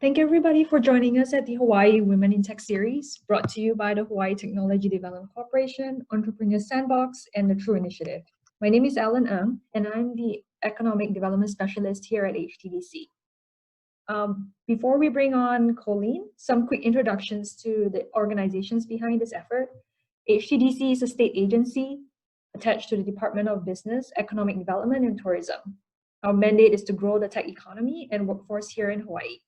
Thank you everybody for joining us at the Hawaii Women in Tech series, brought to you by the Hawaii Technology Development Corporation, Entrepreneur Sandbox, and the True Initiative. My name is Ellen Ng, and I'm the Economic Development Specialist here at HTDC. Before we bring on Colleen, some quick introductions to the organizations behind this effort. HTDC is a state agency attached to the Department of Business, Economic Development, and Tourism. Our mandate is to grow the tech economy and workforce here in Hawaii.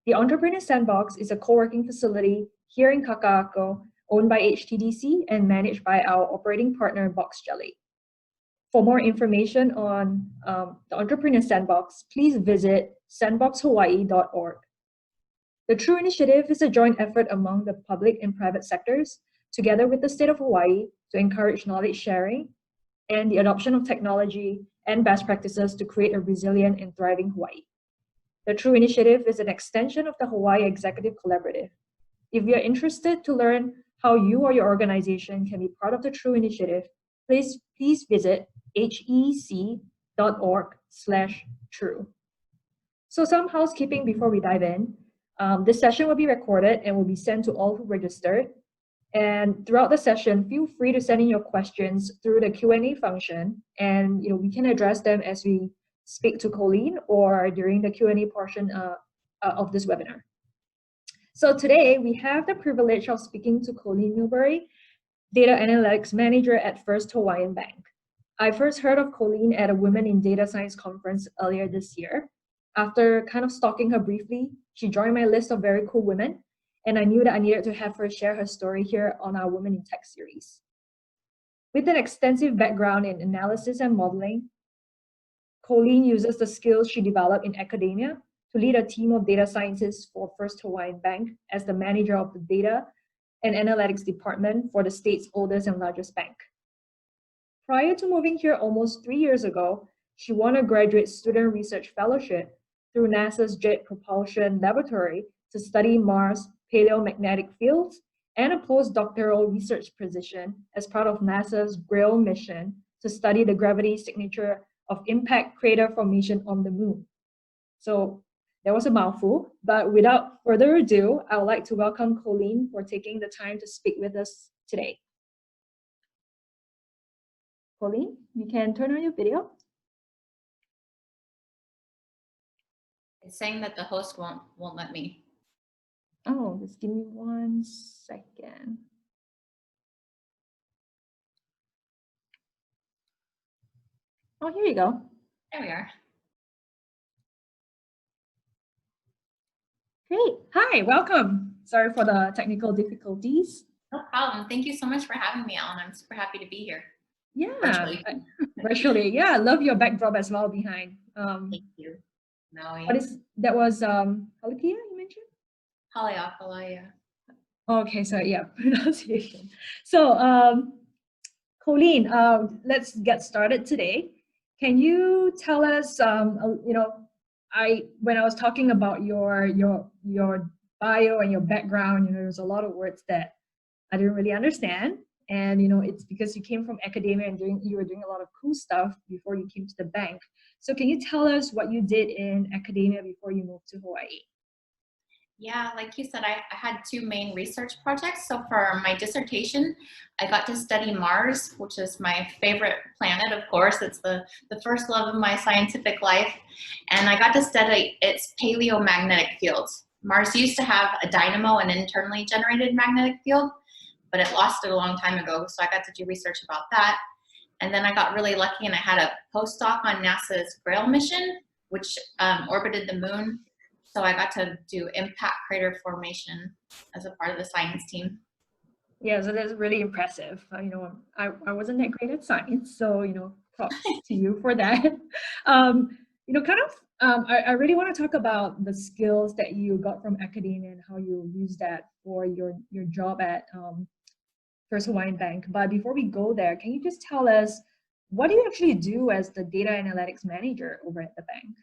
The Entrepreneur Sandbox is a co-working facility here in Kaka'ako, owned by HTDC and managed by our operating partner, Box Jelly. For more information on the Entrepreneur Sandbox, please visit sandboxhawaii.org. The True Initiative is a joint effort among the public and private sectors, together with the state of Hawaii, to encourage knowledge sharing and the adoption of technology and best practices to create a resilient and thriving Hawaii. The True Initiative is an extension of the Hawaii Executive Collaborative. If you're interested to learn how you or your organization can be part of the True Initiative, please visit hec.org/true. So some housekeeping before we dive in. This session will be recorded and will be sent to all who registered. And throughout the session, feel free to send in your questions through the Q&A function, and we can address them as we speak to Colleen or during the Q&A portion of this webinar. So today we have the privilege of speaking to Colleen Newberry, Data Analytics Manager at First Hawaiian Bank. I first heard of Colleen at a Women in Data Science conference earlier this year. After kind of stalking her briefly, she joined my list of very cool women, and I knew that I needed to have her share her story here on our Women in Tech series. With an extensive background in analysis and modeling, Colleen uses the skills she developed in academia to lead a team of data scientists for First Hawaiian Bank as the manager of the data and analytics department for the state's oldest and largest bank. Prior to moving here almost 3 years ago, she won a graduate student research fellowship through NASA's Jet Propulsion Laboratory to study Mars paleomagnetic fields, and a postdoctoral research position as part of NASA's GRAIL mission to study the gravity signature of impact crater formation on the moon. So that was a mouthful, but without further ado, I would like to welcome Colleen for taking the time to speak with us today. Colleen, you can turn on your video. It's saying that the host won't let me. Oh, just give me 1 second. Oh, here you go. There we are. Great. Hi, welcome. Sorry for the technical difficulties. No problem. Thank you so much for having me, Ellen. I'm super happy to be here. Yeah, virtually. Yeah, I love your backdrop as well behind. Thank you. Maui. That was Halipia you mentioned? Haleakala, yeah. Okay, so yeah, pronunciation. So Colleen, let's get started today. Can you tell us, when I was talking about your bio and your background, there's a lot of words that I didn't really understand, and it's because you came from academia and you were doing a lot of cool stuff before you came to the bank. So can you tell us what you did in academia before you moved to Hawaii? Yeah, like you said, I had 2 main research projects. So for my dissertation, I got to study Mars, which is my favorite planet, of course. It's the first love of my scientific life. And I got to study its paleomagnetic fields. Mars used to have a dynamo, an internally generated magnetic field, but it lost it a long time ago. So I got to do research about that. And then I got really lucky and I had a postdoc on NASA's GRAIL mission, which orbited the moon. So I got to do impact crater formation as a part of the science team. Yeah, so that's really impressive. I wasn't that great at science, so props to you for that. I really want to talk about the skills that you got from academia and how you use that for your job at First Hawaiian Bank. But before we go there, can you just tell us, what do you actually do as the data analytics manager over at the bank?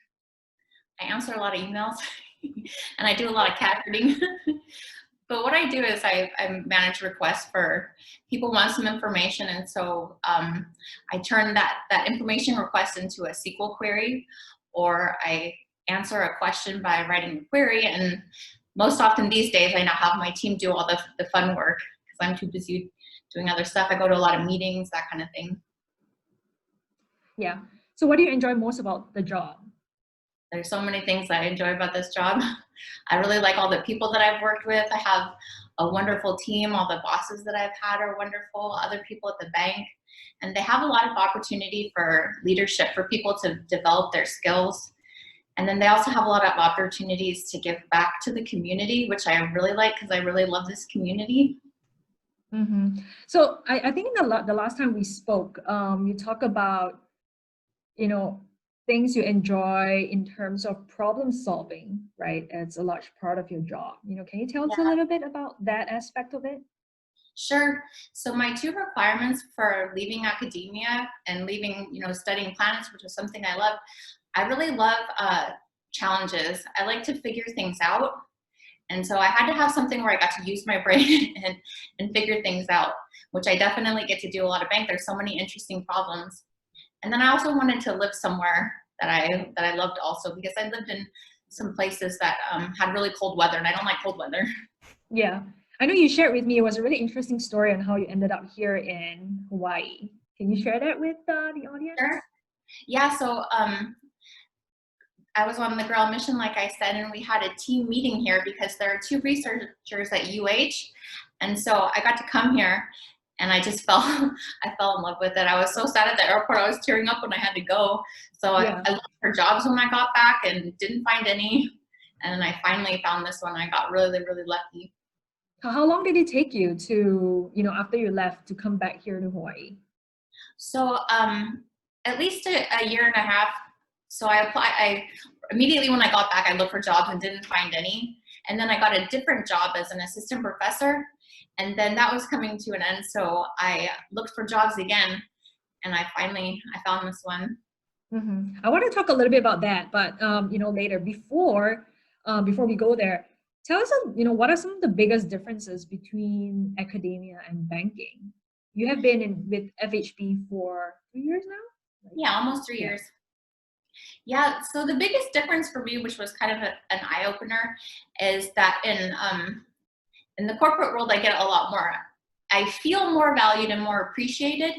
I answer a lot of emails and I do a lot of cat herding. But what I do is I manage requests for people want some information, and so I turn that information request into a SQL query, or I answer a question by writing a query. And most often these days, I now have my team do all the fun work because I'm too busy doing other stuff. I go to a lot of meetings, that kind of thing. Yeah. So what do you enjoy most about the job? There's so many things I enjoy about this job. I really like all the people that I've worked with. I have a wonderful team. All the bosses that I've had are wonderful. Other people at the bank. And they have a lot of opportunity for leadership, for people to develop their skills. And then they also have a lot of opportunities to give back to the community, which I really like because I really love this community. Mm-hmm. So I think in the last time we spoke, you talk about, things you enjoy in terms of problem solving, right? It's a large part of your job. Can you tell us a little bit about that aspect of it? Sure. So my two requirements for leaving academia and leaving, studying planets, which is something I really love challenges. I like to figure things out. And so I had to have something where I got to use my brain and figure things out, which I definitely get to do a lot of bank. There's so many interesting problems. And then I also wanted to live somewhere that I loved also, because I lived in some places that had really cold weather, and I don't like cold weather. Yeah. I know you shared with me, it was a really interesting story on how you ended up here in Hawaii. Can you share that with the audience? Sure. Yeah, so I was on the Grail mission, like I said, and we had a team meeting here because there are two researchers at UH. And so I got to come here and I just I fell in love with it. I was so sad at the airport. I was tearing up when I had to go. So Yeah. I looked for jobs when I got back and didn't find any. And I finally found this one. I got really, really lucky. How long did it take you to, after you left, to come back here to Hawaii? So at least a year and a half. So I immediately when I got back, I looked for jobs and didn't find any. And then I got a different job as an assistant professor. And then that was coming to an end. So I looked for jobs again. And I found this one. Mm-hmm. I want to talk a little bit about that, but later. Before we go there, tell us, what are some of the biggest differences between academia and banking? You have been with FHB for 3 years now? Right? Yeah, almost 3 years. Yeah, so the biggest difference for me, which was kind of an eye opener, is that in the corporate world, I get a lot more. I feel more valued and more appreciated.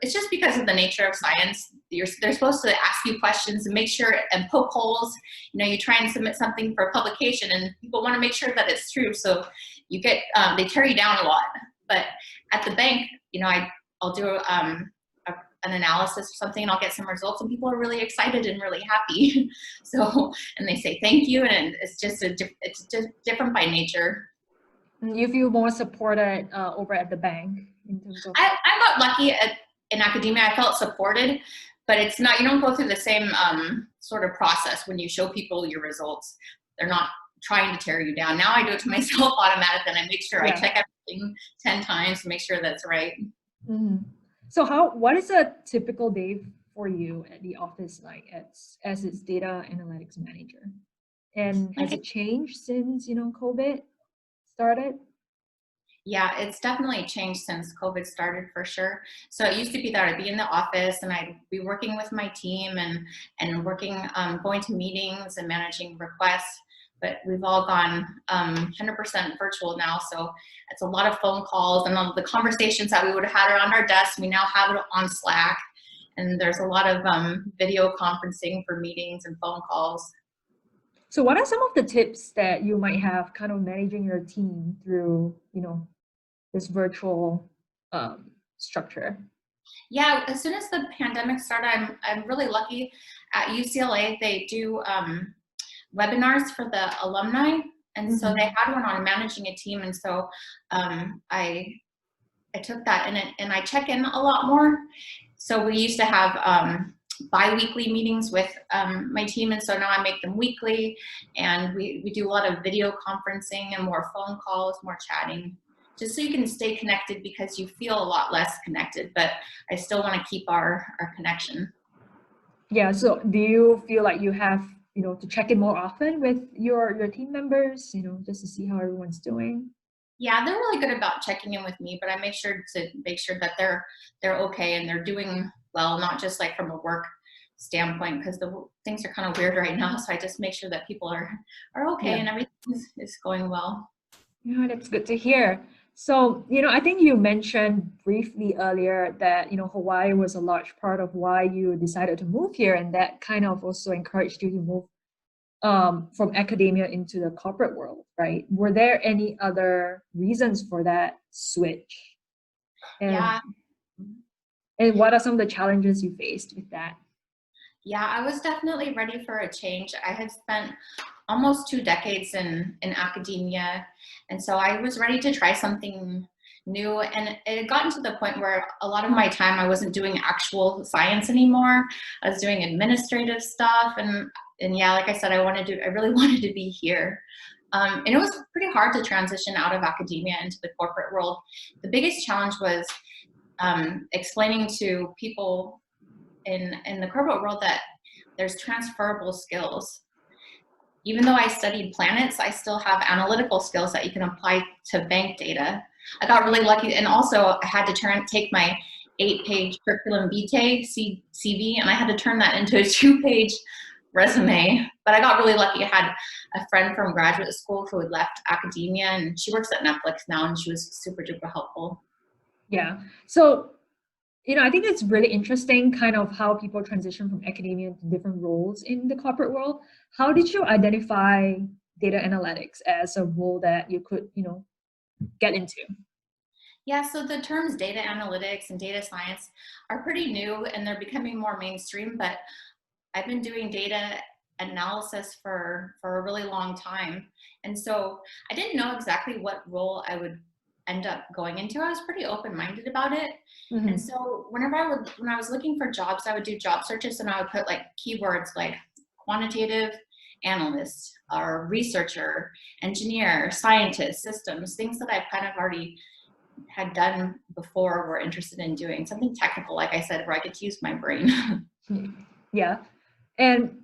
It's just because of the nature of science. They're supposed to ask you questions and make sure and poke holes. You try and submit something for publication, and people want to make sure that it's true. So you get they tear you down a lot. But at the bank, I'll do an analysis or something, and I'll get some results, and people are really excited and really happy. So, and they say thank you, and it's just different by nature. You feel more supported over at the bank in terms of. I got lucky in academia. I felt supported, but it's not. You don't go through the same sort of process when you show people your results. They're not trying to tear you down. Now I do it to myself automatically, and I make sure I check everything 10 times to make sure that's right. Mm-hmm. So what is a typical day for you at the office like as its data analytics manager? And has it changed since, COVID started? Yeah, it's definitely changed since COVID started for sure. So it used to be that I'd be in the office and I'd be working with my team and working, going to meetings and managing requests. But we've all gone 100% virtual now. So it's a lot of phone calls, and all the conversations that we would have had around our desks, we now have it on Slack. And there's a lot of video conferencing for meetings and phone calls. So what are some of the tips that you might have kind of managing your team through, this virtual structure? Yeah, as soon as the pandemic started, I'm really lucky. At UCLA, they do webinars for the alumni, and so they had one on managing a team, and so I took that and I check in a lot more. So we used to have bi-weekly meetings with my team, and so now I make them weekly, and we do a lot of video conferencing and more phone calls, more chatting, just so you can stay connected, because you feel a lot less connected, but I still want to keep our connection. Yeah, so do you feel like you have to check in more often with your team members, just to see how everyone's doing? Yeah, they're really good about checking in with me, but I make sure that they're okay and they're doing well, not just like from a work standpoint, because the things are kind of weird right now. So I just make sure that people are okay Yeah. and everything is going well. Yeah, that's good to hear. So, I think you mentioned briefly earlier that, Hawaii was a large part of why you decided to move here, and that kind of also encouraged you to move from academia into the corporate world, right? Were there any other reasons for that switch? And Yeah. and what are some of the challenges you faced with that? Yeah, I was definitely ready for a change. I had spent almost 2 decades in academia, and so I was ready to try something new. And it had gotten to the point where a lot of my time I wasn't doing actual science anymore. I was doing administrative stuff, and yeah, like I said, I really wanted to be here. And it was pretty hard to transition out of academia into the corporate world. The biggest challenge was explaining to people in the corporate world that there's transferable skills. Even though I studied planets, I still have analytical skills that you can apply to bank data. I got really lucky, and also I had to take my 8-page curriculum vitae CV, and I had to turn that into a 2-page resume. But I got really lucky. I had a friend from graduate school who had left academia, and she works at Netflix now, and she was super duper helpful. Yeah. So, I think it's really interesting kind of how people transition from academia to different roles in the corporate world. How did you identify data analytics as a role that you could, get into? Yeah, so the terms data analytics and data science are pretty new and they're becoming more mainstream, but I've been doing data analysis for a really long time. And so I didn't know exactly what role I would end up going into. I was pretty open-minded about it. And Mm-hmm. so when I was looking for jobs, I would do job searches and I would put like keywords like quantitative analyst or researcher, engineer, scientist, systems, things that I've kind of already had done before were interested in doing. Something technical, like I said, where I get to use my brain. Yeah. And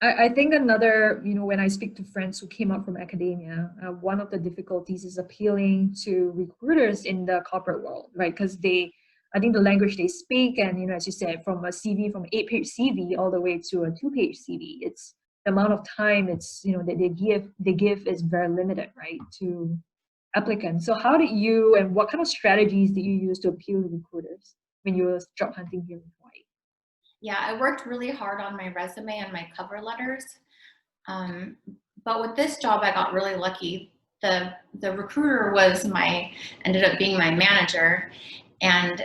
I think another, when I speak to friends who came up from academia, one of the difficulties is appealing to recruiters in the corporate world, right? Because I think the language they speak, and, as you said, from a CV, from an 8-page CV all the way to a 2-page CV, it's the amount of time that they give is very limited, right, to applicants. So how did you, and what kind of strategies did you use to appeal to recruiters when you were job hunting here in Hawaii? Yeah, I worked really hard on my resume and my cover letters. Um, but with this job, I got really lucky. The recruiter ended up being my manager, and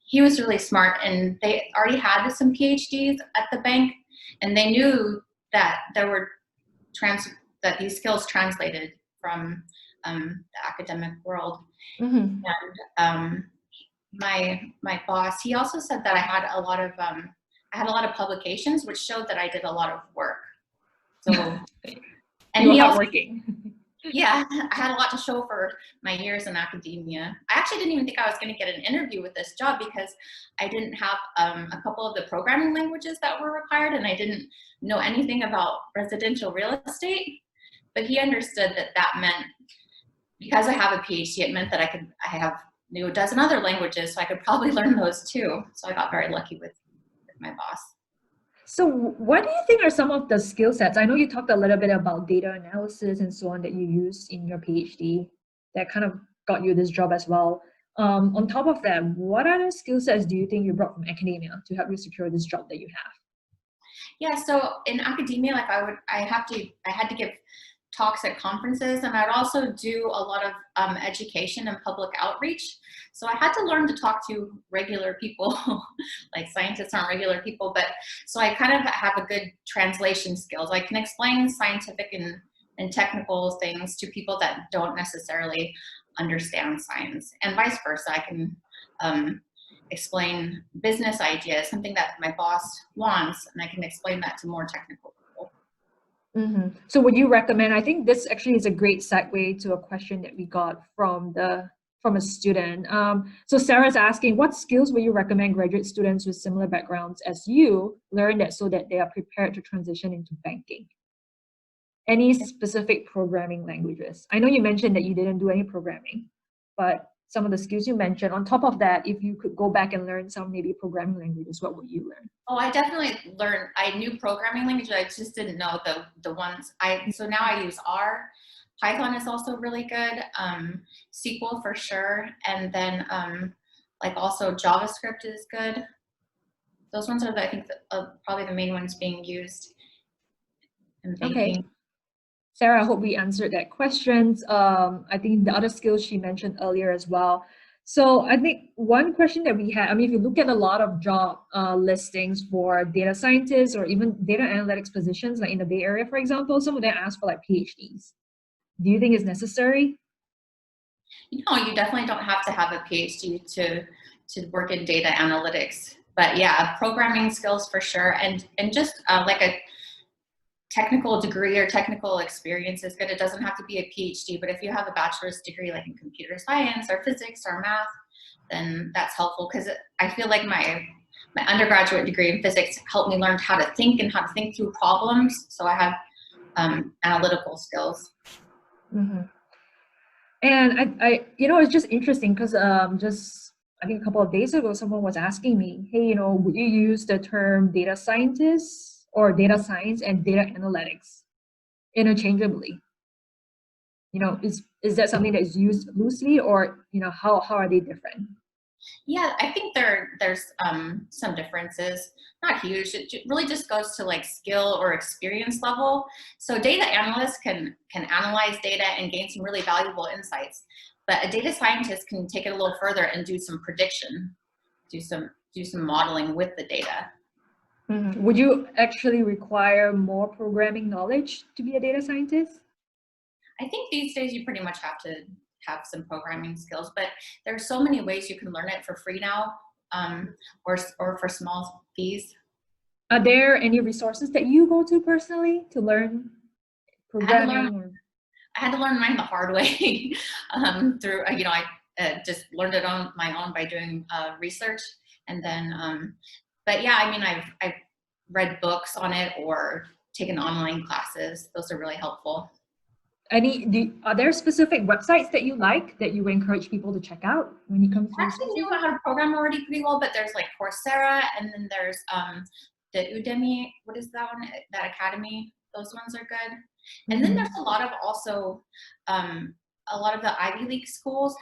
he was really smart. And they already had some PhDs at the bank, and they knew that that these skills translated from the academic world. Mm-hmm. And my boss, he also said that I had a lot of publications, which showed that I did a lot of work. So, and You were he also, hardworking. yeah, I had a lot to show for my years in academia. I actually didn't even think I was going to get an interview with this job because I didn't have a couple of the programming languages that were required, and I didn't know anything about residential real estate. But he understood that that meant, because I have a PhD, it meant that knew a dozen other languages, so I could probably learn those too. So I got very lucky with my boss. So what do you think are some of the skill sets? I know you talked a little bit about data analysis and so on that you used in your PhD that kind of got you this job as well. On top of that, what other skill sets do you think you brought from academia to help you secure this job that you have? Yeah, so in academia, like I had to give talks at conferences, and I'd also do a lot of education and public outreach. So I had to learn to talk to regular people, like scientists aren't regular people, but so I kind of have a good translation skills. I can explain scientific and technical things to people that don't necessarily understand science, and vice versa. I can explain business ideas, something that my boss wants, and I can explain that to more technical people. Mm-hmm. So would you recommend, I think this actually is a great segue to a question that we got from a student. So Sarah's asking, what skills would you recommend graduate students with similar backgrounds as you learn that so that they are prepared to transition into banking? Any specific programming languages? I know you mentioned that you didn't do any programming, but some of the skills you mentioned. On top of that, if you could go back and learn some maybe programming languages, what would you learn? Oh, I definitely learned. I knew programming language. I just didn't know the ones. So now I use R. Python is also really good. SQL for sure, and then like also JavaScript is good. Those ones are I think probably the main ones being used in banking. Okay. Sarah, I hope we answered that questions. I think the other skills she mentioned earlier as well. So I think one question that we had, I mean, if you look at a lot of job listings for data scientists or even data analytics positions, like in the Bay Area, for example, some of them ask for like PhDs. Do you think it's necessary? No, you definitely don't have to have a PhD to work in data analytics. But yeah, programming skills for sure, and just like a technical degree or technical experience is good. It doesn't have to be a PhD, but if you have a bachelor's degree like in computer science or physics or math, then that's helpful, because I feel like my undergraduate degree in physics helped me learn how to think and how to think through problems. So I have analytical skills. Mm-hmm. And I, it's just interesting because just I think a couple of days ago, someone was asking me, hey, would you use the term data scientist or data science and data analytics interchangeably? Is that something that is used loosely, or how are they different? Yeah, I think there's some differences, not huge. It really just goes to like skill or experience level. So data analysts can analyze data and gain some really valuable insights, but a data scientist can take it a little further and do some prediction, do some modeling with the data. Mm-hmm. Would you actually require more programming knowledge to be a data scientist? I think these days you pretty much have to have some programming skills, but there are so many ways you can learn it for free now, or for small fees. Are there any resources that you go to personally to learn programming? I had to learn mine the hard way through, I just learned it on my own by doing research. And then, but yeah, I mean, I've read books on it or taken online classes. Those are really helpful. Are there specific websites that you like that you would encourage people to check out when you come to I actually knew how to program already pretty well, but there's like Coursera, and then there's the Udemy, what is that one? That Academy, those ones are good. And then there's a lot of also, a lot of the Ivy League schools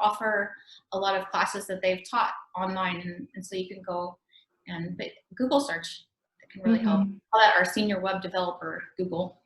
offer a lot of classes that they've taught online, and so you can go and Google search. That can really help. Call that our senior web developer, Google.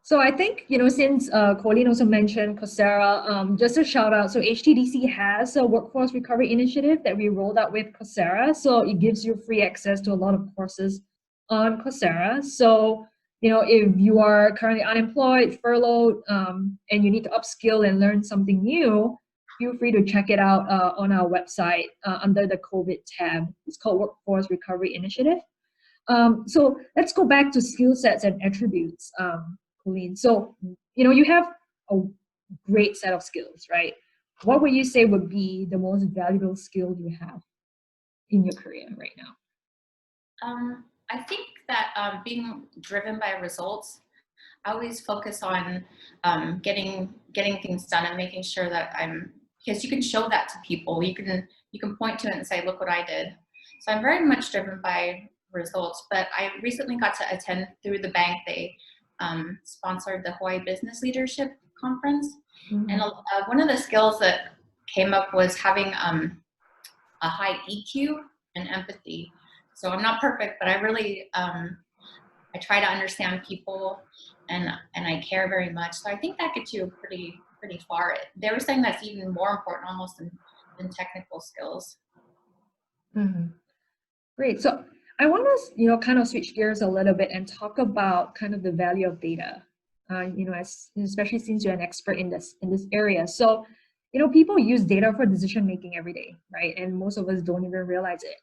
So I think, since Colleen also mentioned Coursera, just a shout out. So HTDC has a workforce recovery initiative that we rolled out with Coursera. So it gives you free access to a lot of courses on Coursera. So, if you are currently unemployed, furloughed, and you need to upskill and learn something new, feel free to check it out on our website under the COVID tab. It's called Workforce Recovery Initiative. So let's go back to skill sets and attributes. Colleen. So, you have a great set of skills, right? What would you say would be the most valuable skill you have in your career right now? I think that being driven by results, I always focus on getting things done and making sure that because you can show that to people. You can point to it and say, look what I did. So I'm very much driven by results, but I recently got to attend through the bank. They sponsored the Hawaii Business Leadership Conference. And one of the skills that came up was having a high EQ and empathy. So I'm not perfect, but I really, I try to understand people, and I care very much. So I think that gets you pretty far. They were saying that's even more important almost than technical skills. Great. So I want to, kind of switch gears a little bit and talk about kind of the value of data. Especially since you're an expert in this area. So, people use data for decision making every day, right? And most of us don't even realize it.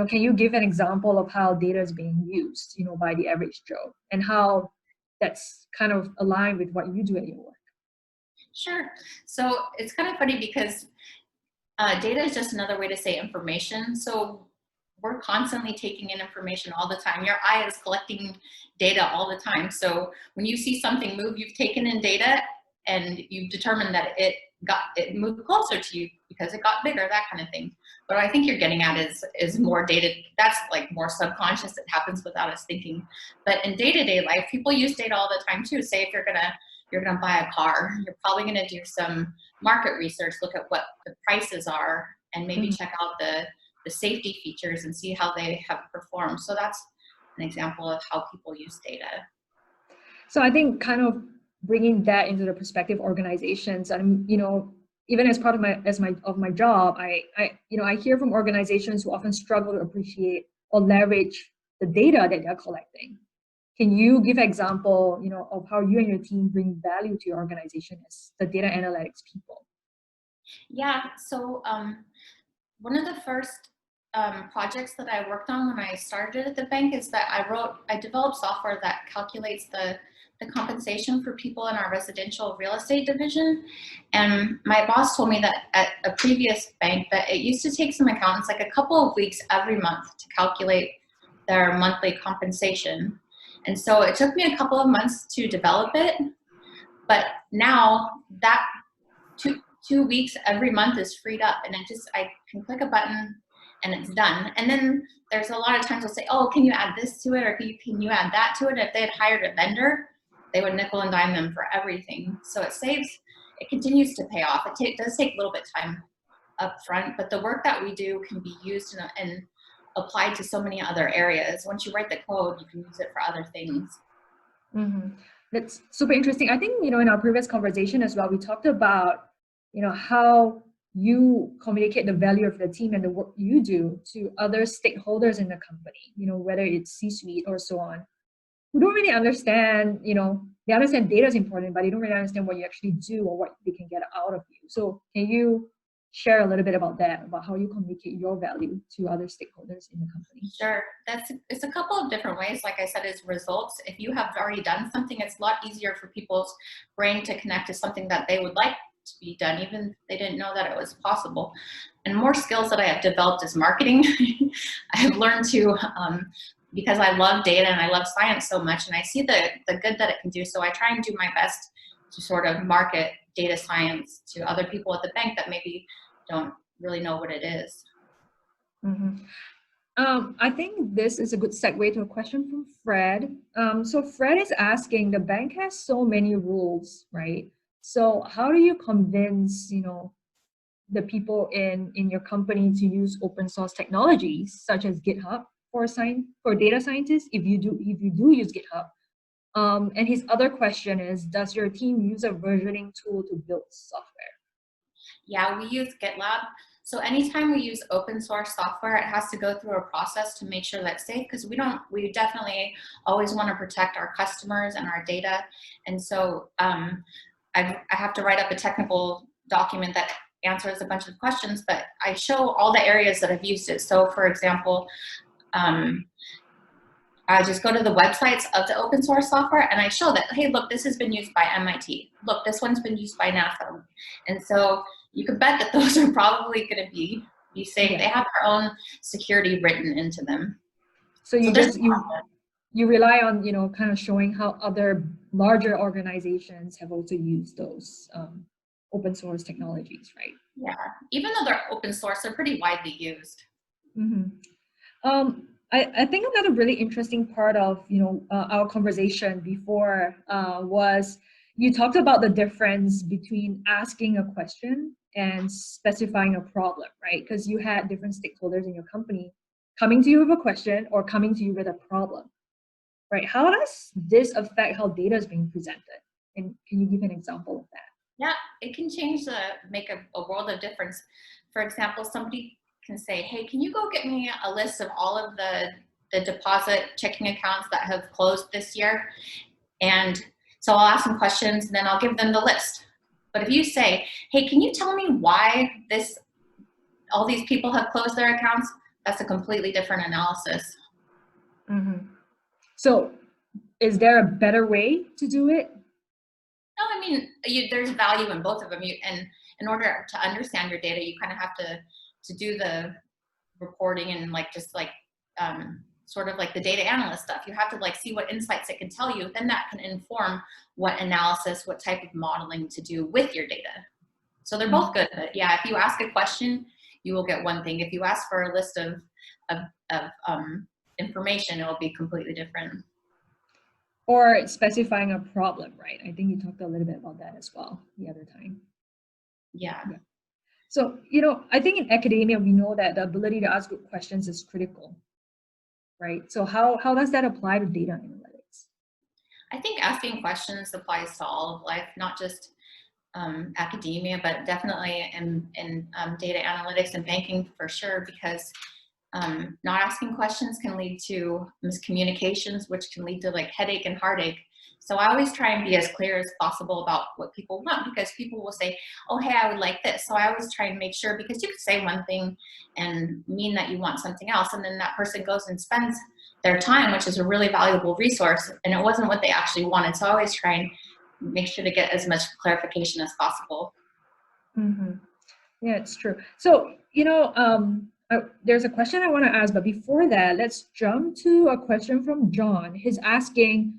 Can you give an example of how data is being used, by the average Joe, and how that's kind of aligned with what you do at your work? Sure. So it's kind of funny because data is just another way to say information. So we're constantly taking in information all the time. Your eye is collecting data all the time. So when you see something move, you've taken in data and you've determined that it it moved closer to you because it got bigger, that kind of thing. But what I think you're getting at is more data. That's like more subconscious. It happens without us thinking. But in day-to-day life, people use data all the time too. Say if you're gonna buy a car, you're probably gonna do some market research, look at what the prices are, and maybe check out the safety features and see how they have performed. So that's an example of how people use data. So I think kind of bringing that into the perspective of organizations, and even as part of my job, I hear from organizations who often struggle to appreciate or leverage the data that they're collecting. Can you give an example, of how you and your team bring value to your organization as the data analytics people? Yeah. So one of the first projects that I worked on when I started at the bank is that I developed software that calculates the compensation for people in our residential real estate division. And my boss told me that at a previous bank that it used to take some accountants like a couple of weeks every month to calculate their monthly compensation. And so it took me a couple of months to develop it, but now that two weeks every month is freed up, and I can click a button and it's done. And then there's a lot of times I'll say, oh, can you add this to it, or can you add that to it? If they had hired a vendor, they would nickel and dime them for everything. So it continues to pay off. It does take a little bit of time up front, but the work that we do can be used and applied to so many other areas. Once you write the code, you can use it for other things. Mm-hmm. That's super interesting. I think, in our previous conversation as well, we talked about, how you communicate the value of the team and the work you do to other stakeholders in the company, whether it's C-suite or so on, who don't really understand, they understand data is important, but they don't really understand what you actually do or what they can get out of you. So can you share a little bit about that, about how you communicate your value to other stakeholders in the company? Sure. It's a couple of different ways. Like I said, is results. If you have already done something, it's a lot easier for people's brain to connect to something that they would like to be done, even if they didn't know that it was possible. And more skills that I have developed is marketing. I have learned to, because I love data and I love science so much, and I see the good that it can do. So I try and do my best to sort of market data science to other people at the bank that maybe don't really know what it is. Mm-hmm. I think this is a good segue to a question from Fred. So Fred is asking, the bank has so many rules, right? So how do you convince, the people in your company to use open source technologies such as GitHub for data scientists, if you do use GitHub? And his other question is, does your team use a versioning tool to build software? Yeah, we use GitLab. So anytime we use open source software, it has to go through a process to make sure that's safe, because we definitely always want to protect our customers and our data. And so I have to write up a technical document that answers a bunch of questions, but I show all the areas that I've used it. So for example, I just go to the websites of the open source software and I show that, hey, look, this has been used by MIT. Look, this one's been used by NASA. And so you can bet that those are probably going to be safe. Yeah. They have their own security written into them. So you rely on, kind of showing how other larger organizations have also used those open source technologies, right? Yeah, even though they're open source, they're pretty widely used. Mm-hmm. I think another really interesting part of our conversation before was you talked about the difference between asking a question and specifying a problem, right? Because you had different stakeholders in your company coming to you with a question or coming to you with a problem, right? How does this affect how data is being presented? And can you give an example of that? Yeah, it can make a world of difference. For example, somebody can say, hey, can you go get me a list of all of the deposit checking accounts that have closed this year? And so I'll ask them questions and then I'll give them the list. But if you say, hey, can you tell me why all these people have closed their accounts? That's a completely different analysis. Mm-hmm. So is there a better way to do it? No, I mean, there's value in both of them. And in order to understand your data, you kind of have to do the reporting and sort of like the data analyst stuff. You have to see what insights it can tell you. Then that can inform what analysis, what type of modeling to do with your data. So they're both good. But yeah, if you ask a question, you will get one thing. If you ask for a list of information, it will be completely different. Or specifying a problem, right? I think you talked a little bit about that as well the other time. Yeah. So, I think in academia, we know that the ability to ask good questions is critical, right? So how does that apply to data analytics? I think asking questions applies to all of life, not just academia, but definitely in data analytics and banking for sure, because not asking questions can lead to miscommunications, which can lead to like headache and heartache. So I always try and be as clear as possible about what people want, because people will say, oh, hey, I would like this. So I always try and make sure, because you could say one thing and mean that you want something else. And then that person goes and spends their time, which is a really valuable resource, and it wasn't what they actually wanted. So I always try and make sure to get as much clarification as possible. Mm-hmm. Yeah, it's true. So, there's a question I want to ask, but before that, let's jump to a question from John. He's asking,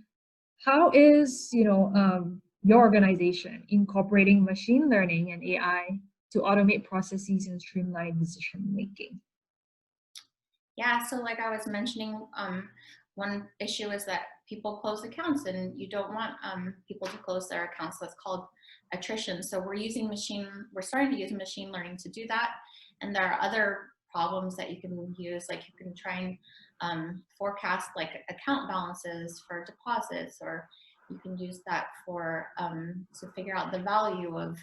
how is, your organization incorporating machine learning and AI to automate processes and streamline decision making? Yeah, so like I was mentioning, one issue is that people close accounts, and you don't want people to close their accounts. That's called attrition. So we're starting to use machine learning to do that. And there are other problems that you can use, like you can try and forecast like account balances for deposits, or you can use that for to figure out the value of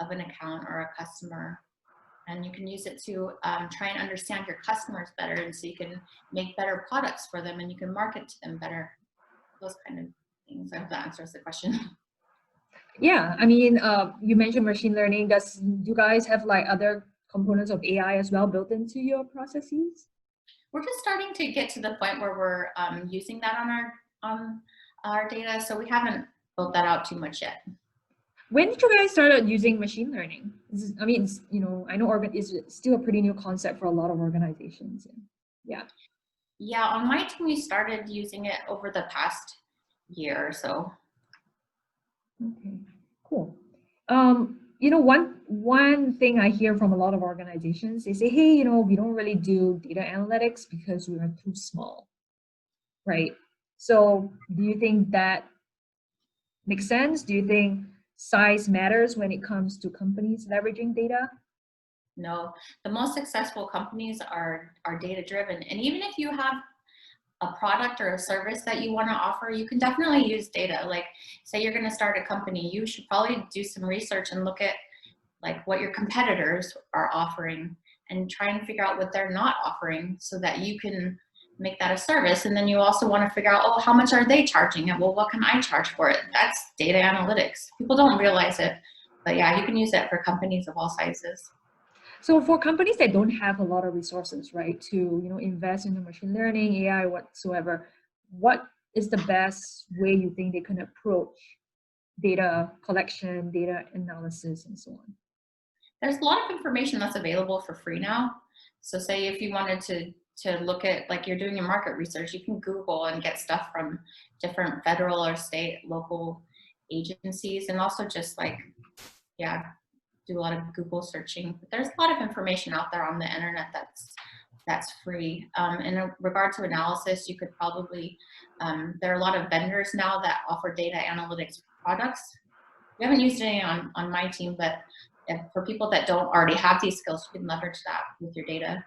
an account or a customer. And you can use it to try and understand your customers better, and so you can make better products for them and you can market to them better. Those kind of things. I hope that answers the question. Yeah, I mean, you mentioned machine learning. Does you guys have like other components of AI as well built into your processes? We're just starting to get to the point where we're using that on our data, so we haven't built that out too much yet. When did you guys start using machine learning? I mean, I know it's still a pretty new concept for a lot of organizations. Yeah. Yeah, on my team, we started using it over the past year or so. Okay, cool. One thing I hear from a lot of organizations, they say, hey, we don't really do data analytics because we are too small, right? So do you think that makes sense? Do you think size matters when it comes to companies leveraging data? No, the most successful companies are data driven. And even if you have a product or a service that you want to offer, you can definitely use data. Like say you're going to start a company, you should probably do some research and look at like what your competitors are offering and try and figure out what they're not offering so that you can make that a service. And then you also want to figure out, oh, how much are they charging? And well, what can I charge for it? That's data analytics. People don't realize it, but yeah, you can use it for companies of all sizes. So for companies that don't have a lot of resources, right, to invest in the machine learning, AI, whatsoever, what is the best way you think they can approach data collection, data analysis, and so on? There's a lot of information that's available for free now. So say if you wanted to look at, like you're doing your market research, you can Google and get stuff from different federal or state, local agencies, and also just like, yeah, do a lot of Google searching. But there's a lot of information out there on the internet that's free. In regard to analysis, you could probably, there are a lot of vendors now that offer data analytics products. We haven't used any on my team, but for people that don't already have these skills, you can leverage that with your data.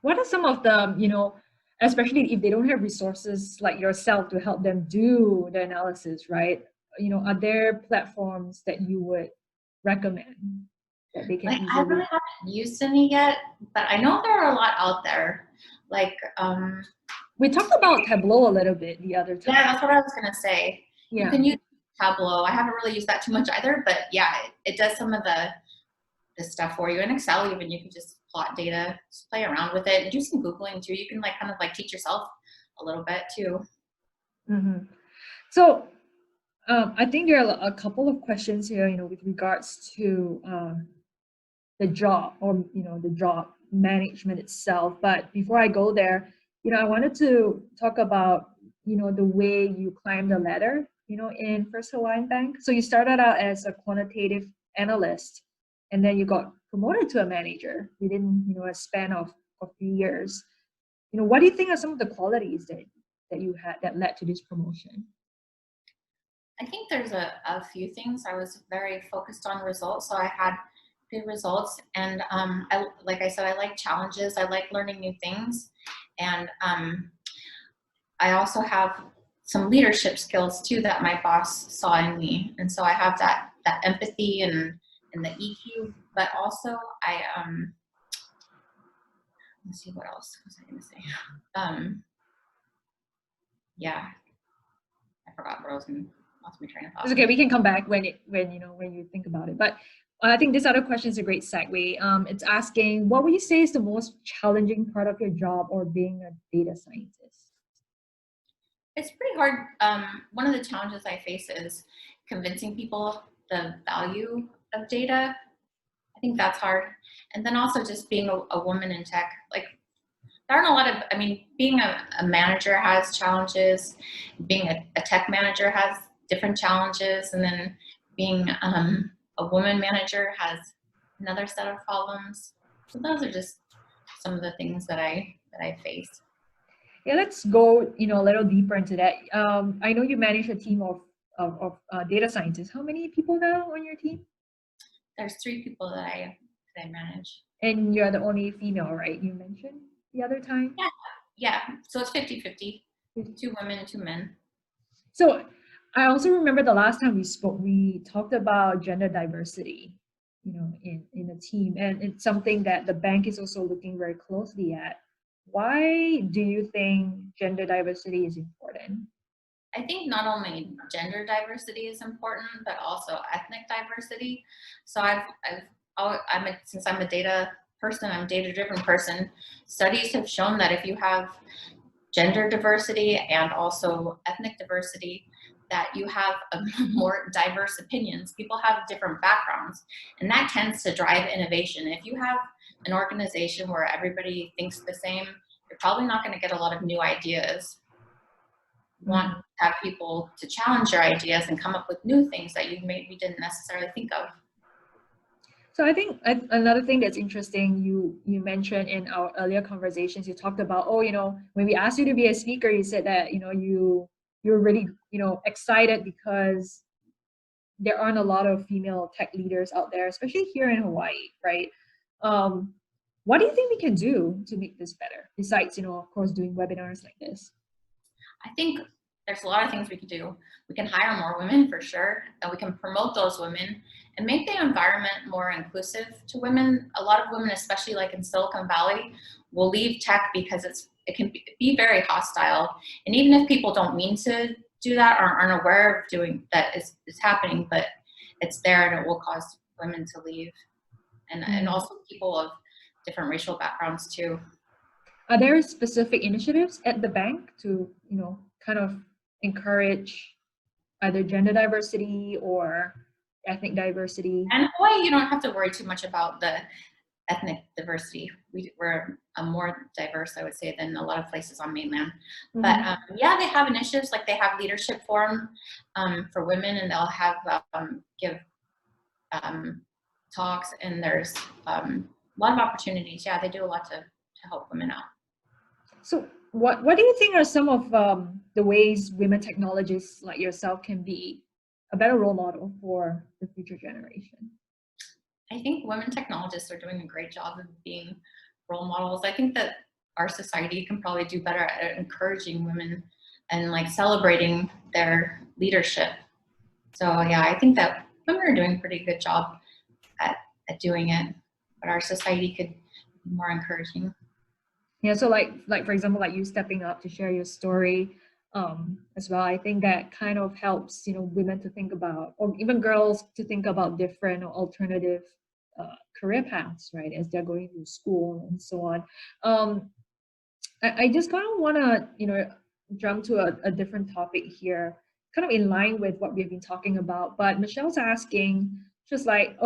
What are some of the, especially if they don't have resources like yourself to help them do the analysis, right? Are there platforms that you would recommend that they can easily? I really haven't used any yet, but I know there are a lot out there. Like we talked about Tableau a little bit the other time. Yeah, that's what I was gonna say. Yeah. You can use Tableau. I haven't really used that too much either, but yeah, it does some of the stuff for you. In Excel, even you can just plot data, just play around with it, and do some Googling too. You can like kind of like teach yourself a little bit too. Mm-hmm. So I think there are a couple of questions here, with regards to the job or the job management itself. But before I go there, I wanted to talk about the way you climb the ladder, in First Hawaiian Bank. So you started out as a quantitative analyst, and then you got promoted to a manager within, a span of a few years. What do you think are some of the qualities that you had that led to this promotion? I think there's a few things. I was very focused on results, so I had good results. And like I said, I like challenges. I like learning new things, and I also have some leadership skills too that my boss saw in me, and so I have that empathy and the EQ. But also, I let's see, what else was I going to say? Yeah, I forgot what I was going to. Lost my train of thought. It's okay. We can come back when you think about it. But I think this other question is a great segue. It's asking, what would you say is the most challenging part of your job or being a data scientist? It's pretty hard. One of the challenges I face is convincing people the value of data. I think that's hard. And then also just being a woman in tech. Like, there aren't a lot of, being a manager has challenges. Being a tech manager has different challenges. And then being a woman manager has another set of problems. So those are just some of the things that I face. Yeah, let's go, a little deeper into that. I know you manage a team of data scientists. How many people now on your team? There's 3 people that I manage. And you're the only female, right? You mentioned the other time? Yeah. So it's 50-50. 2 women, 2 men. So I also remember the last time we spoke, we talked about gender diversity, in a team. And it's something that the bank is also looking very closely at. Why do you think gender diversity is important? I think not only gender diversity is important, but also ethnic diversity. So since I'm a data person, I'm a data-driven person. Studies have shown that if you have gender diversity and also ethnic diversity, that you have more diverse opinions. People have different backgrounds, and that tends to drive innovation. If you have an organization where everybody thinks the same, you're probably not going to get a lot of new ideas. You want to have people to challenge your ideas and come up with new things that you maybe didn't necessarily think of. So I think another thing that's interesting, you mentioned in our earlier conversations, you talked about, when we asked you to be a speaker, you said that, you're really, excited because there aren't a lot of female tech leaders out there, especially here in Hawaii, right? What do you think we can do to make this better? Besides, of course, doing webinars like this. I think there's a lot of things we can do. We can hire more women for sure, and we can promote those women and make the environment more inclusive to women. A lot of women, especially like in Silicon Valley, will leave tech because it can be very hostile. And even if people don't mean to do that or aren't aware of doing that is happening, but it's there and it will cause women to leave. And also people of different racial backgrounds too. Are there specific initiatives at the bank to, kind of encourage either gender diversity or ethnic diversity? And in Hawaii, you don't have to worry too much about the ethnic diversity. We're more diverse, I would say, than a lot of places on mainland. Mm-hmm. But yeah, they have initiatives, like they have leadership forum for women, and they'll have give talks, and there's a lot of opportunities. Yeah, they do a lot to help women out. So what do you think are some of the ways women technologists like yourself can be a better role model for the future generation? I think women technologists are doing a great job of being role models. I think that our society can probably do better at encouraging women and like celebrating their leadership. So yeah, I think that women are doing a pretty good job at doing it, but our society could be more encouraging. Yeah, so like for example, like you stepping up to share your story as well. I think that kind of helps, women to think about, or even girls to think about different or alternative career paths, right, as they're going through school and so on. I just kind of want to, jump to a different topic here, kind of in line with what we've been talking about. But Michelle's asking, just like,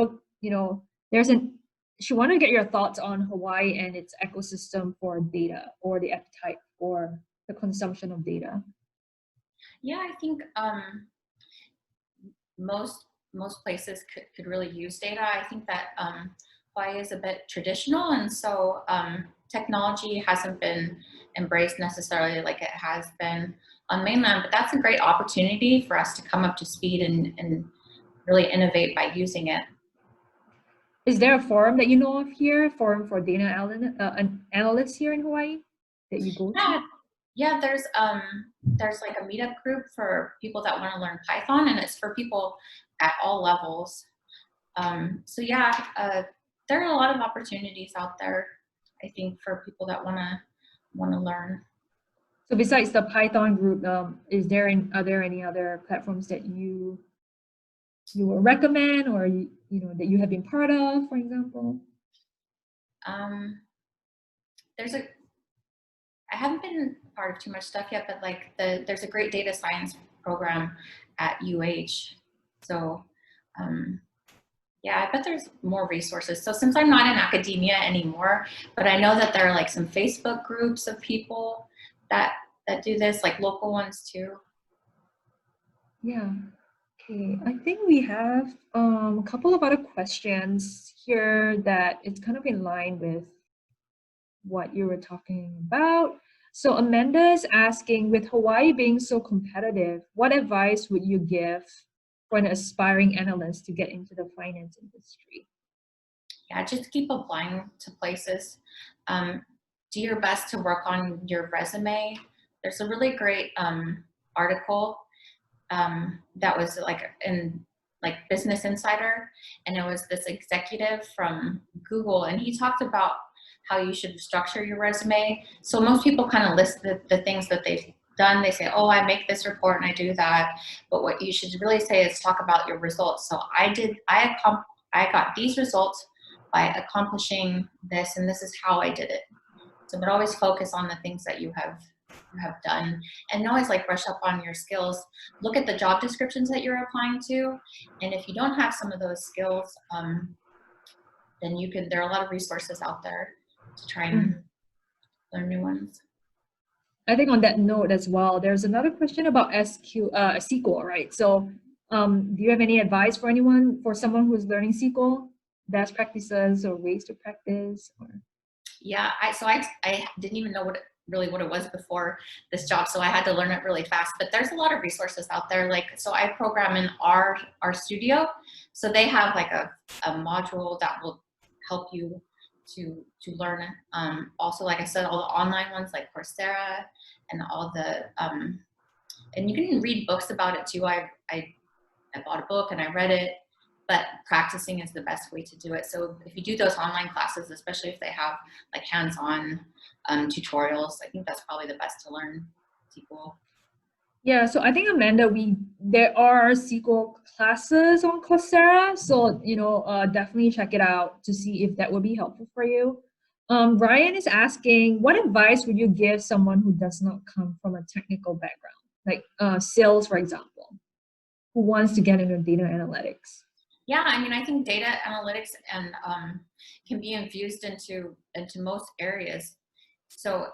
she wanted to get your thoughts on Hawaii and its ecosystem for data, or the appetite for the consumption of data. Yeah, I think most most places could really use data. I think that Hawaii is a bit traditional, and so technology hasn't been embraced necessarily like it has been on mainland, but that's a great opportunity for us to come up to speed and really innovate by using it. Is there a forum that you know of here, forum for data analysts here in Hawaii that you go to? Yeah, there's like a meetup group for people that want to learn Python, and it's for people at all levels. So yeah, there are a lot of opportunities out there, I think, for people that want to learn. So besides the Python group, are there any other platforms that you will recommend, or that you have been part of, for example? I haven't been part of too much stuff yet, but like there's a great data science program at UH. So yeah, I bet there's more resources. So since I'm not in academia anymore, but I know that there are like some Facebook groups of people that do this, like local ones too. Yeah. Okay, I think we have a couple of other questions here that it's kind of in line with what you were talking about. So Amanda is asking, with Hawaii being so competitive, what advice would you give for an aspiring analyst to get into the finance industry? Yeah, just keep applying to places. Do your best to work on your resume. There's a really great article that was like in like Business Insider, and it was this executive from Google, and he talked about how you should structure your resume. So most people kind of list the things that they've done. They say, oh, I make this report and I do that. But what you should really say is talk about your results. So I got these results by accomplishing this, and this is how I did it. So, but always focus on the things that you have done, and always like brush up on your skills. Look at the job descriptions that you're applying to, and if you don't have some of those skills, then there are a lot of resources out there to try and learn new ones. I think on that note as well, there's another question about SQL, right? So do you have any advice for someone who's learning SQL, best practices or ways to practice? Yeah, I didn't even know what it was before this job, so I had to learn it really fast. But there's a lot of resources out there. Like, so I program in R Studio, so they have like a module that will help you to learn. Also, like I said, all the online ones like Coursera and all the and you can read books about it too. I bought a book and I read it. But practicing is the best way to do it. So if you do those online classes, especially if they have like hands-on tutorials, I think that's probably the best to learn SQL. Yeah, so I think Amanda, there are SQL classes on Coursera, so definitely check it out to see if that would be helpful for you. Ryan is asking, what advice would you give someone who does not come from a technical background, like sales, for example, who wants to get into data analytics? Yeah, I mean, I think data analytics and can be infused into most areas. So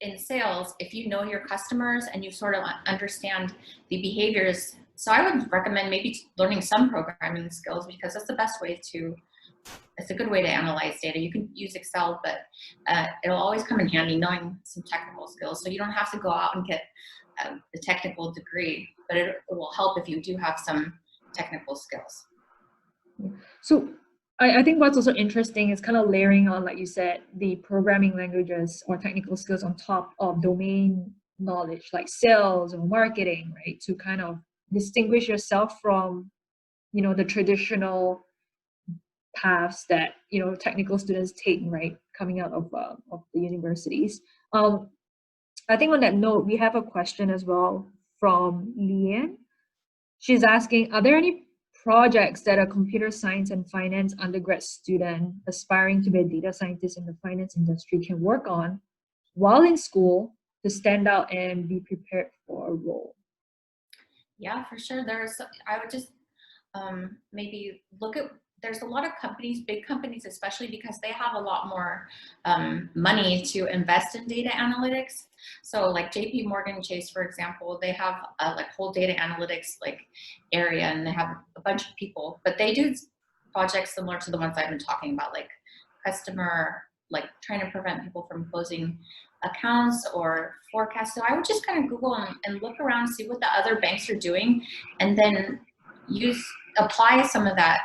in sales, if you know your customers and you sort of understand the behaviors, so I would recommend maybe learning some programming skills, because that's the best way it's a good way to analyze data. You can use Excel, but it'll always come in handy knowing some technical skills. So you don't have to go out and get the technical degree, but it will help if you do have some technical skills. So I think what's also interesting is kind of layering on, like you said, the programming languages or technical skills on top of domain knowledge, like sales or marketing, right? To kind of distinguish yourself from, the traditional paths that, technical students take, right? Coming out of the universities. I think on that note, we have a question as well from Leanne. She's asking, are there any projects that a computer science and finance undergrad student aspiring to be a data scientist in the finance industry can work on while in school to stand out and be prepared for a role? Yeah, for sure. I would just maybe look at there's a lot of companies, big companies especially, because they have a lot more money to invest in data analytics. So like JP Morgan Chase, for example, they have a like whole data analytics like area, and they have a bunch of people, but they do projects similar to the ones I've been talking about, like customer, like trying to prevent people from closing accounts or forecasts. So I would just kind of Google and look around, see what the other banks are doing, and then apply some of that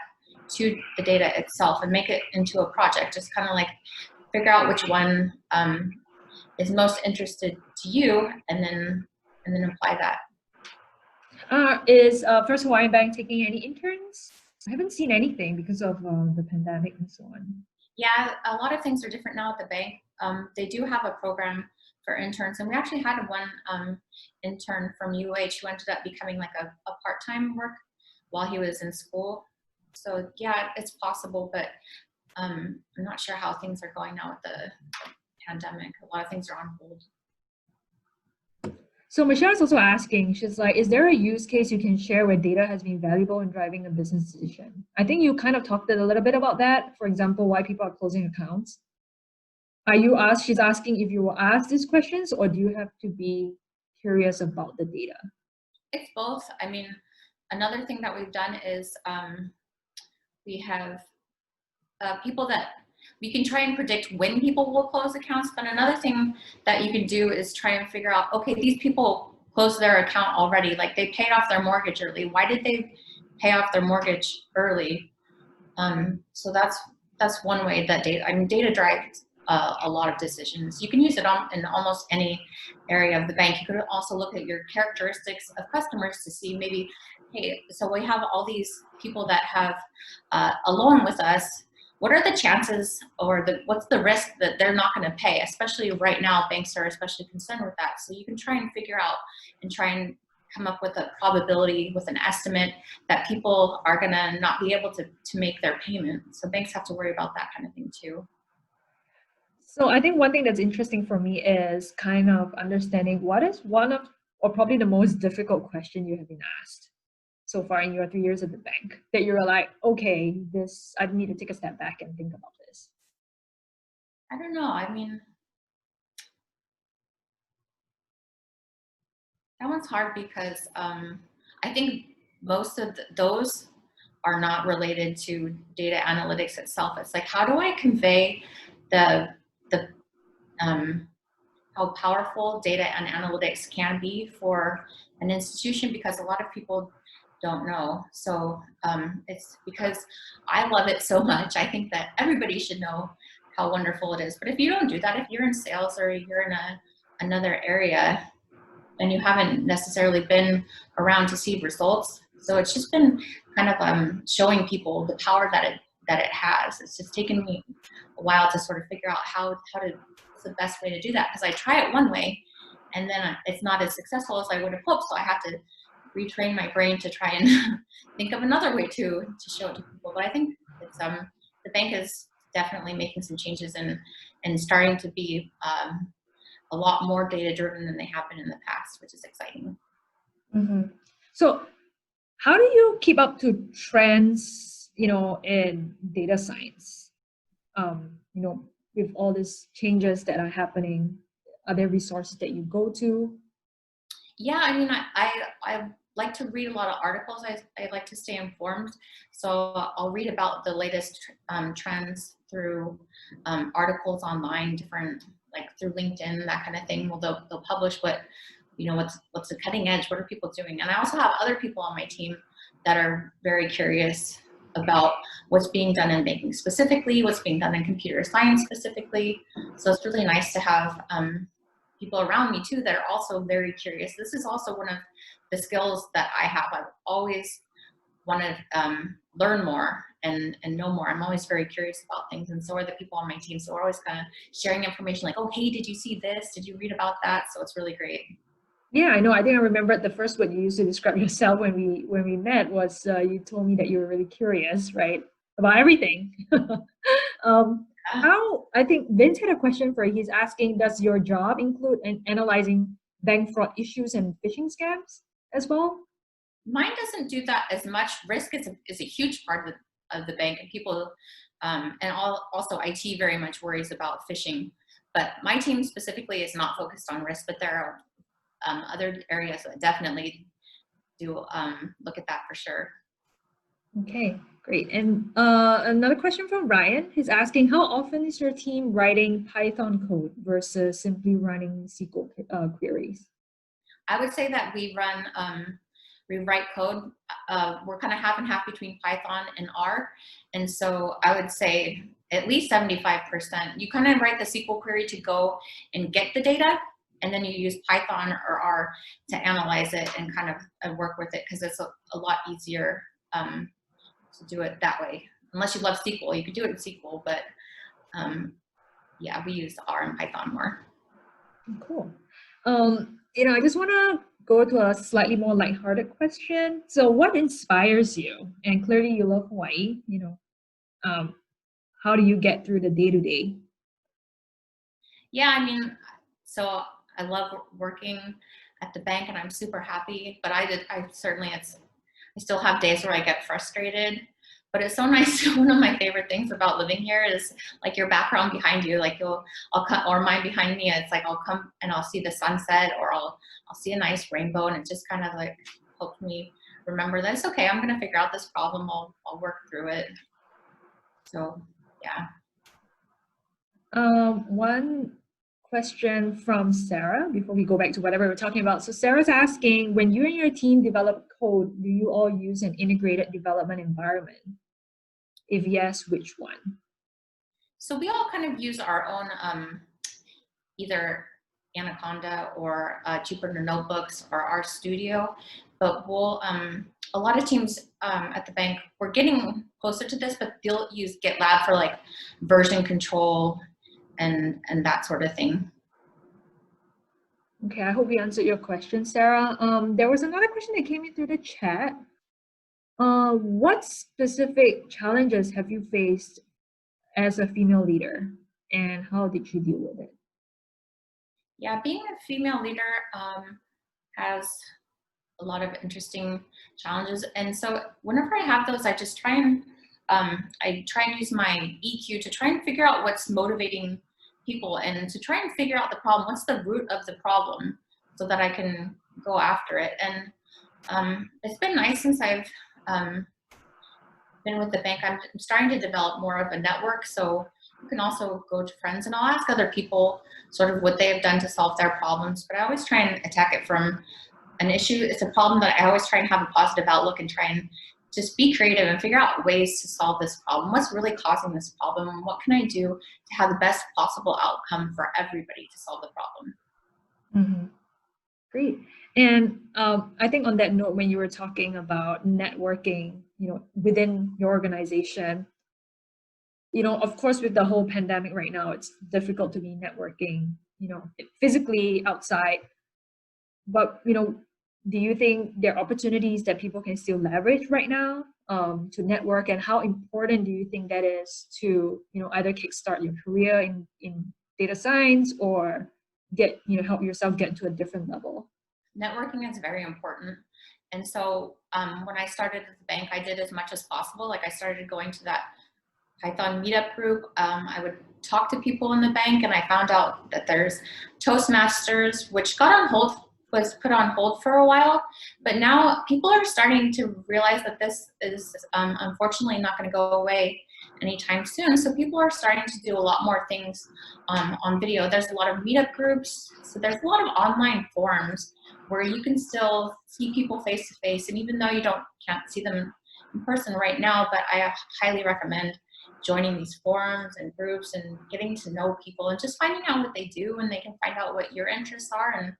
to the data itself and make it into a project. Just kind of like figure out which one is most interested to you, and then apply that. Is First Hawaiian Bank taking any interns? I haven't seen anything because of the pandemic and so on. Yeah, a lot of things are different now at the bank. They do have a program for interns, and we actually had one intern from UH who ended up becoming like a part-time work while he was in school. So yeah, it's possible, but I'm not sure how things are going now with the pandemic. A lot of things are on hold. So Michelle is also asking, she's like, is there a use case you can share where data has been valuable in driving a business decision? I think you kind of talked a little bit about that. For example, why people are closing accounts. She's asking if you will ask these questions, or do you have to be curious about the data? It's both. I mean, another thing that we've done is we have people that we can try and predict when people will close accounts, but another thing that you can do is try and figure out, okay, these people closed their account already, like they paid off their mortgage early. Why did they pay off their mortgage early? So that's one way that data drives a lot of decisions. You can use it in almost any area of the bank. You could also look at your characteristics of customers to see maybe, hey, so we have all these people that have a loan with us. What are the chances, or what's the risk that they're not going to pay? Especially right now, banks are especially concerned with that. So you can try and figure out and try and come up with a probability, with an estimate that people are going to not be able to make their payment. So banks have to worry about that kind of thing too. So I think one thing that's interesting for me is kind of understanding what is one of, or probably the most difficult question you have been asked so far in your 3 years at the bank, that you're like, okay, I need to take a step back and think about this. I don't know. I mean, that one's hard because I think most of those are not related to data analytics itself. It's like, how do I convey how powerful data and analytics can be for an institution, because a lot of people don't know. So it's because I love it so much. I think that everybody should know how wonderful it is. But if you don't do that, if you're in sales or you're in another area and you haven't necessarily been around to see results, so it's just been kind of showing people the power that it has. It's just taken me a while to sort of figure out what's the best way to do that, because I try it one way and then it's not as successful as I would have hoped. So I have to retrain my brain to try and think of another way to show it to people. But I think it's the bank is definitely making some changes and starting to be a lot more data driven than they have been in the past, which is exciting. Mm-hmm. So how do you keep up to trends, in data science? With all these changes that are happening, are there resources that you go to? Yeah, I mean, I like to read a lot of articles. I like to stay informed. So I'll read about the latest trends through articles online, different, like through LinkedIn, that kind of thing. Well, they'll publish what's the cutting edge, what are people doing? And I also have other people on my team that are very curious about what's being done in banking specifically, what's being done in computer science specifically. So it's really nice to have people around me too that are also very curious. This is also one of the skills that I have. I've always wanted to learn more and know more. I'm always very curious about things, and so are the people on my team. So we're always kind of sharing information like, oh, hey, did you see this? Did you read about that? So it's really great. Yeah, I know. I think I remember the first word you used to describe yourself when we met was you told me that you were really curious, right, about everything. I think Vince had a question for you. He's asking, does your job include analyzing bank fraud issues and phishing scams as well? Mine doesn't do that as much. Risk is a huge part of the bank, and people, also IT very much worries about phishing. But my team specifically is not focused on risk, but there are other areas that definitely do look at that for sure. Okay, great. And another question from Ryan. He's asking, how often is your team writing Python code versus simply running SQL queries? I would say that we write code. We're kind of half and half between Python and R. And so I would say at least 75%. You kind of write the SQL query to go and get the data, and then you use Python or R to analyze it and kind of work with it, because it's a lot easier to do it that way. Unless you love SQL, you could do it in SQL, but yeah, we use R and Python more. Cool. I just want to go to a slightly more lighthearted question. So what inspires you? And clearly you love Hawaii, how do you get through the day-to-day? Yeah, I mean, so I love working at the bank and I'm super happy, but I still have days where I get frustrated, but it's so nice. One of my favorite things about living here is like your background behind you, like I'll come, or mine behind me. It's like, I'll come and I'll see the sunset, or I'll see a nice rainbow, and it just kind of like helps me remember that it's okay. I'm going to figure out this problem. I'll work through it. So yeah. One question from Sarah before we go back to whatever we're talking about. So Sarah's asking, when you and your team develop code, do you all use an integrated development environment? If yes, which one? So we all kind of use our own either Anaconda or Jupyter Notebooks or RStudio, but we'll a lot of teams at the bank, we're getting closer to this, but they'll use GitLab for like version control and that sort of thing. Okay, I hope we answered your question, Sarah. There was another question that came in through the chat. What specific challenges have you faced as a female leader, and how did you deal with it? Yeah, being a female leader has a lot of interesting challenges, and so whenever I have those, I just try and use my EQ to try and figure out what's motivating people, and to try and figure out the problem. What's the root of the problem, so that I can go after it. And it's been nice since I've been with the bank. I'm starting to develop more of a network, so you can also go to friends, and I'll ask other people sort of what they have done to solve their problems. But I always try and attack it from an issue. It's a problem that I always try and have a positive outlook and try and just be creative and figure out ways to solve this problem. What's really causing this problem, and what can I do to have the best possible outcome for everybody to solve the problem? Mm-hmm. Great. And I think on that note, when you were talking about networking, within your organization, of course, with the whole pandemic right now, it's difficult to be networking, physically outside. But, do you think there are opportunities that people can still leverage right now to network, and how important do you think that is to, either kickstart your career in data science, or help yourself get to a different level? Networking is very important. And so when I started at the bank, I did as much as possible. Like I started going to that Python meetup group. I would talk to people in the bank, and I found out that there's Toastmasters, which was put on hold for a while, but now people are starting to realize that this is unfortunately not going to go away anytime soon. So people are starting to do a lot more things on video. There's a lot of meetup groups. So there's a lot of online forums where you can still see people face to face. And even though you can't see them in person right now, but I highly recommend joining these forums and groups and getting to know people and just finding out what they do, and they can find out what your interests are.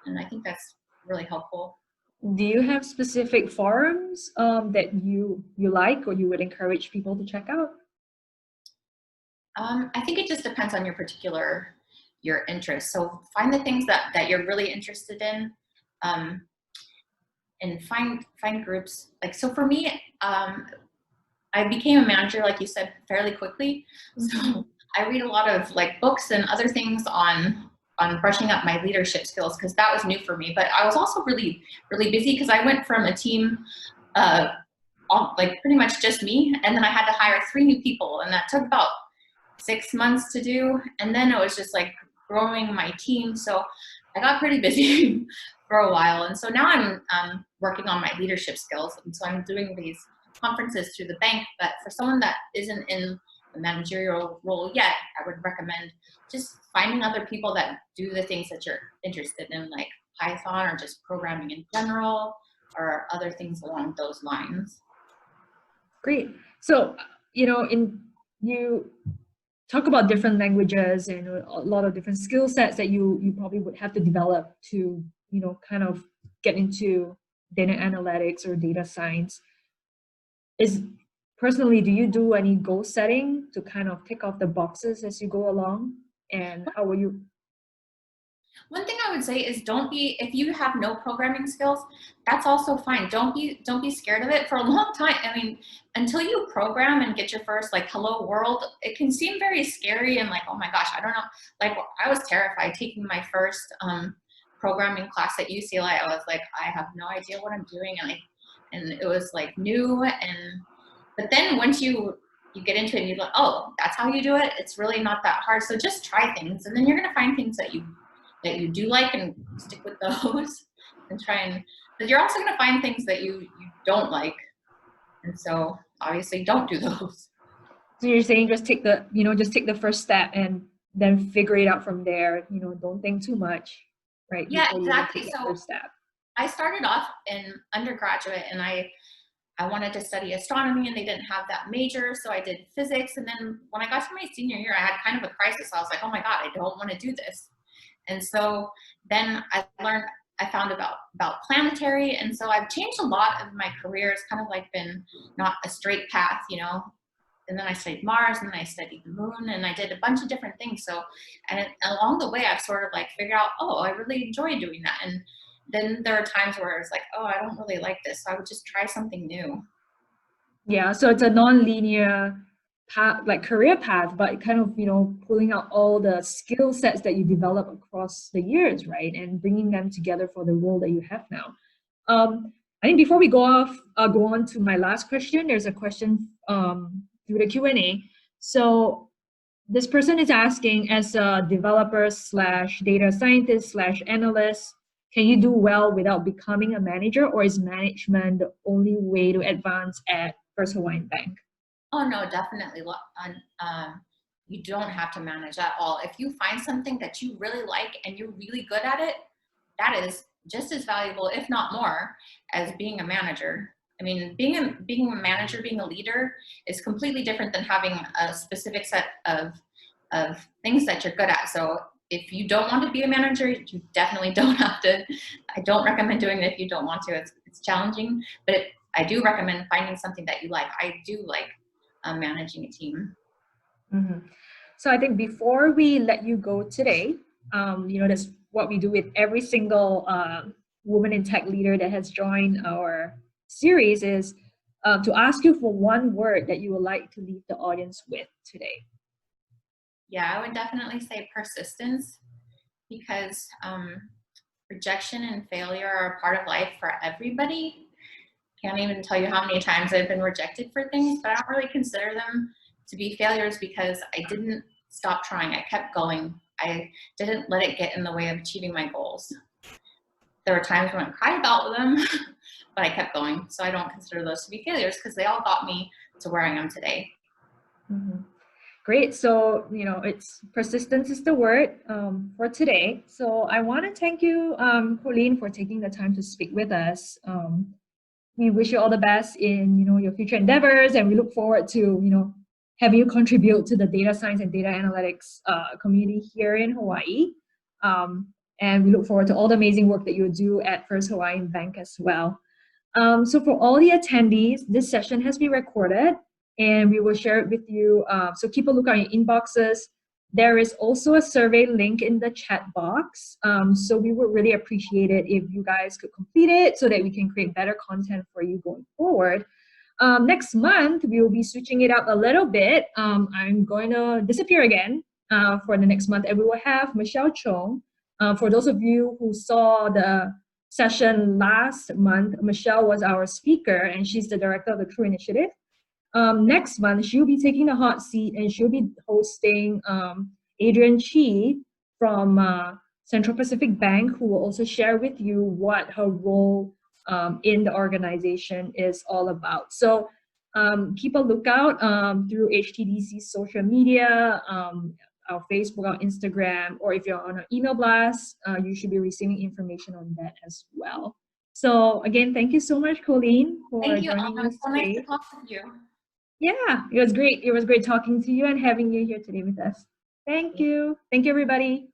And I think that's really helpful. Do you have specific forums that you like, or you would encourage people to check out? I think it just depends on your interests. So find the things that you're really interested in, and find groups. Like, so for me, I became a manager, like you said, fairly quickly. So I read a lot of like books and other things on brushing up my leadership skills, because that was new for me. But I was also really, really busy, because I went from a team like pretty much just me. And then I had to hire 3 new people, and that took about 6 months to do. And then it was just like growing my team. So I got pretty busy for a while. And so now I'm working on my leadership skills. And so I'm doing these conferences through the bank. But for someone that isn't in the managerial role yet, I would recommend just finding other people that do the things that you're interested in, like Python or just programming in general or other things along those lines. Great. So, you talk about different languages and a lot of different skill sets that you probably would have to develop to, kind of get into data analytics or data science. Personally, do you do any goal setting to kind of tick off the boxes as you go along? And how will you? One thing I would say is if you have no programming skills, that's also fine. Don't be scared of it for a long time. I mean, until you program and get your first like hello world, it can seem very scary and like, oh my gosh, I don't know. Like I was terrified taking my first programming class at UCLA. I was like, I have no idea what I'm doing. And it was like new. But then once you get into it and you're like, oh, that's how you do it. It's really not that hard. So just try things. And then you're going to find things that you do like and stick with those and but you're also going to find things that you don't like. And so obviously don't do those. So you're saying just take the first step and then figure it out from there. Don't think too much, right? Yeah, before you exactly. take that So first step. I started off in undergraduate and I wanted to study astronomy and they didn't have that major. So I did physics. And then when I got to my senior year, I had kind of a crisis. I was like, oh my God, I don't want to do this. And so then I found about planetary. And so I've changed a lot of my career. It's kind of like been not a straight path, and then I studied Mars and then I studied the moon and I did a bunch of different things. So, and along the way, I've sort of like figured out, oh, I really enjoy doing that. And then there are times where it's like, oh, I don't really like this. So I would just try something new. Yeah. So it's a non-linear path, like career path, but kind of, pulling out all the skill sets that you develop across the years, right? And bringing them together for the role that you have now. I think before we go on to my last question, there's a question through the Q&A. So this person is asking, as a developer / data scientist / analyst, can you do well without becoming a manager, or is management the only way to advance at First Hawaiian Bank? Oh no, definitely. You don't have to manage at all. If you find something that you really like and you're really good at it, that is just as valuable, if not more, as being a manager. I mean, being a manager, being a leader is completely different than having a specific set of things that you're good at. So if you don't want to be a manager, you definitely don't have to. I don't recommend doing it if you don't want to. It's challenging, but I do recommend finding something that you like. I do like managing a team. Mm-hmm. So I think before we let you go today, that's what we do with every single woman in tech leader that has joined our series, is to ask you for one word that you would like to leave the audience with today. Yeah, I would definitely say persistence, because rejection and failure are a part of life for everybody. Can't even tell you how many times I've been rejected for things, but I don't really consider them to be failures because I didn't stop trying. I kept going. I didn't let it get in the way of achieving my goals. There were times when I cried about them, but I kept going. So I don't consider those to be failures because they all got me to where I am today. Mm-hmm. Great. So, it's persistence is the word for today. So I want to thank you, Colleen, for taking the time to speak with us. We wish you all the best in, your future endeavors, and we look forward to, having you contribute to the data science and data analytics community here in Hawaii. And we look forward to all the amazing work that you'll do at First Hawaiian Bank as well. So for all the attendees, this session has been recorded and we will share it with you. So keep a look on your inboxes. There is also a survey link in the chat box. So we would really appreciate it if you guys could complete it so that we can create better content for you going forward. Next month, we will be switching it up a little bit. I'm going to disappear again for the next month, and we will have Michelle Chong. For those of you who saw the session last month, Michelle was our speaker, and she's the director of the True Initiative. Next month, she'll be taking the hot seat, and she'll be hosting Adrian Chi from Central Pacific Bank, who will also share with you what her role in the organization is all about. So keep a lookout through HTDC's social media, our Facebook, our Instagram, or if you're on an email blast, you should be receiving information on that as well. So again, thank you so much, Colleen, for Thank you, joining Anna. us So nice today. to talk with you. Yeah, it was great. It was great talking to you and having you here today with us. Thank you. Thank you, everybody.